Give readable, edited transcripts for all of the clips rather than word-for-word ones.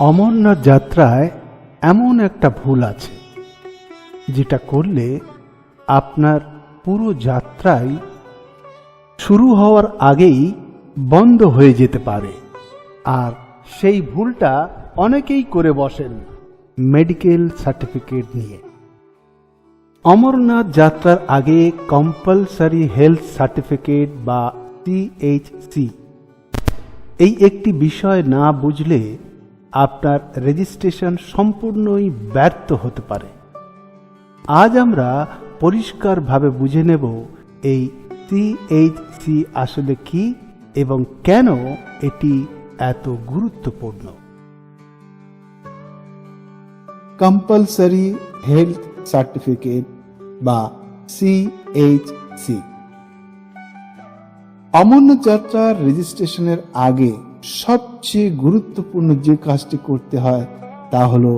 অমরনাথ যাত্রায় এমন একটা ভুল আছে যেটা করলে আপনার পুরো যাত্রাই শুরু হওয়ার আগেই বন্ধ হয়ে যেতে পারে। আর সেই ভুলটা অনেকেই করে বসেন মেডিকেল সার্টিফিকেট নিয়ে। অমরনাথ যাত্রার আগে কম্পালসারি হেলথ সার্টিফিকেট বা CHC এই একটি বিষয় না বুঝলে আপনার রেজিস্ট্রেশন সম্পূর্ণই ব্যর্থ হতে পারে। আজ আমরা পরিষ্কারভাবে বুঝে নেব এই CHC আসলে কি এবং কেন এটি এত গুরুত্বপূর্ণ। কম্পালসারি হেলথ সার্টিফিকেট বা CHC অমরনাথ যাত্রার রেজিস্ট্রেশনের আগে সবচেয়ে গুরুত্বপূর্ণ যে কাজটি করতে হয় তা হলো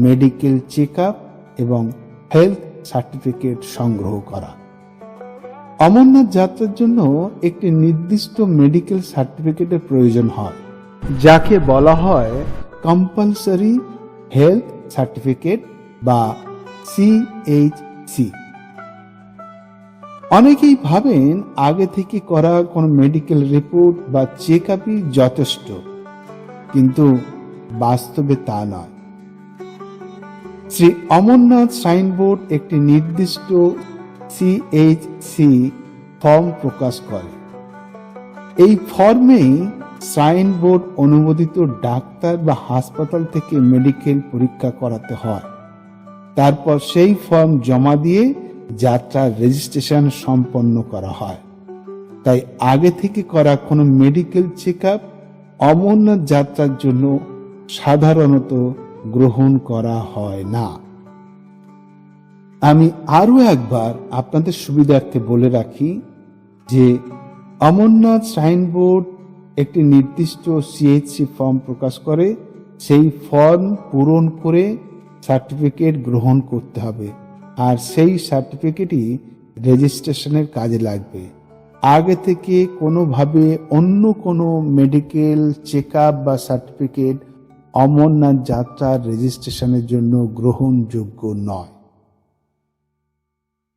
মেডিকেল চেকআপ এবং হেলথ সার্টিফিকেট সংগ্রহ করা। অমরনাথ যাত্রার জন্য একটি নির্দিষ্ট মেডিকেল সার্টিফিকেটের প্রয়োজন হয়, যাকে বলা হয় কম্পালসারি হেলথ সার্টিফিকেট বা CHC। অনেকেই ভাবেন আগে থেকে করা কোনো মেডিকেল রিপোর্ট বা চেক আপই যথেষ্ট, কিন্তু বাস্তবে তা নয়। শ্রী অমরনাথ শ্রাইন বোর্ড একটি নির্দিষ্ট CHC ফর্ম প্রকাশ করে। এই ফর্মেই শ্রাইন বোর্ড অনুমোদিত ডাক্তার বা হাসপাতাল থেকে মেডিকেল পরীক্ষা করাতে হয়। তারপর সেই ফর্ম জমা দিয়ে যাত্রার রেজিস্ট্রেশন সম্পন্ন করা হয়। তাই আগে থেকে করা কোনো মেডিকেল চেকআপ অমরনাথ যাত্রার জন্য সাধারণত গ্রহণ করা হয় না। আমি আরো একবার আপনাদের সুবিধার্থে বলে রাখি যে অমরনাথ শ্রাইন বোর্ড একটি নির্দিষ্ট CHC ফর্ম প্রকাশ করে। সেই ফর্ম পূরণ করে সার্টিফিকেট গ্রহণ করতে হবে, আর সেই সার্টিফিকেটই রেজিস্ট্রেশনের কাজে লাগবে। আগে থেকে কোনোভাবে অন্য কোনো মেডিকেল চেকআপ বা সার্টিফিকেট অমরনাথ যাত্রার রেজিস্ট্রেশনের জন্য গ্রহণযোগ্য নয়।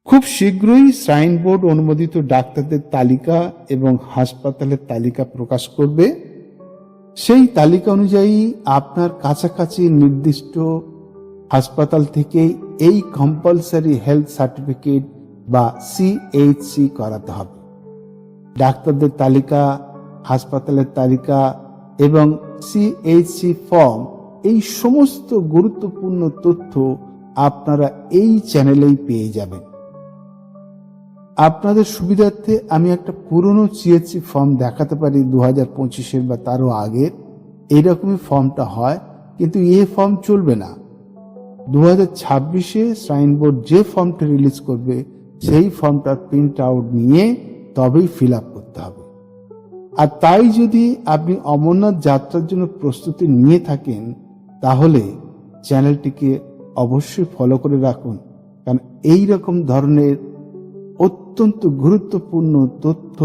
খুব শীঘ্রই শ্রাইন বোর্ড অনুমোদিত ডাক্তারদের তালিকা এবং হাসপাতালের তালিকা প্রকাশ করবে। সেই তালিকা অনুযায়ী আপনার কাছাকাছি নির্দিষ্ট হাসপাতাল থেকে এই কম্পালসারি হেলথ সার্টিফিকেট বা CHC করাতে হবে। ডাক্তারদের তালিকা, হাসপাতালের তালিকা এবং CHC ফর্ম, এই সমস্ত গুরুত্বপূর্ণ তথ্য আপনারা এই চ্যানেলেই পেয়ে যাবেন। আপনাদের সুবিধার্থে আমি একটা পুরনো CHC ফর্ম দেখাতে পারি, 2025-এর বা তারও আগের। এইরকমই ফর্মটা হয়, কিন্তু এই ফর্ম চলবে না। 2026-এ শ্রাইন বোর্ড যে ফর্মটা রিলিজ করবে সেই ফর্মটার প্রিন্ট আউট নিয়ে তবেই ফিল আপ করতে হবে। আর তাই যদি আপনি অমরনাথ যাত্রার জন্য প্রস্তুতি নিয়ে থাকেন তাহলে চ্যানেলটিকে অবশ্যই ফলো করে রাখুন, কারণ এই রকম ধরনের অত্যন্ত গুরুত্বপূর্ণ তথ্য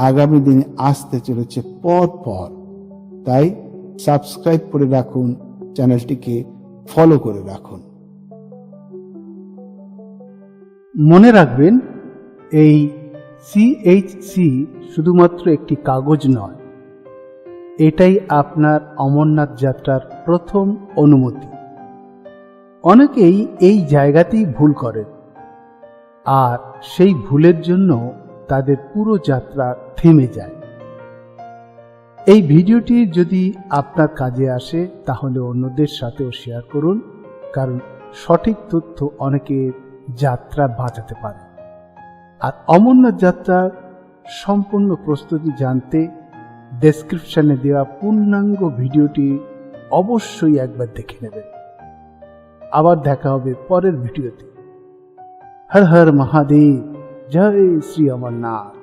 আগামী দিনে আসতে চলেছে পর পর। তাই সাবস্ক্রাইব করে রাখুন, চ্যানেলটিকে ফলো করে রাখুন। মনে রাখবেন, এই CHC শুধুমাত্র একটি কাগজ নয়, এটাই আপনার অমরনাথ যাত্রার প্রথম অনুমতি। অনেকেই এই জায়গাতেই ভুল করেন, আর সেই ভুলের জন্য তাদের পুরো যাত্রা থেমে যায়। এই ভিডিওটি যদি আপনার কাজে আসে তাহলে অন্যদের সাথেও শেয়ার করুন, কারণ সঠিক তথ্য অনেকের যাত্রা বাঁচাতে পারে। আর অমরনাথ যাত্রার সম্পূর্ণ প্রস্তুতি জানতে ডেসক্রিপশনে দেওয়া পূর্ণাঙ্গ ভিডিওটি অবশ্যই একবার দেখে নেবেন। আবার দেখা হবে পরের ভিডিওতে। হর হর মহাদেব, জয় শ্রী অমরনাথ।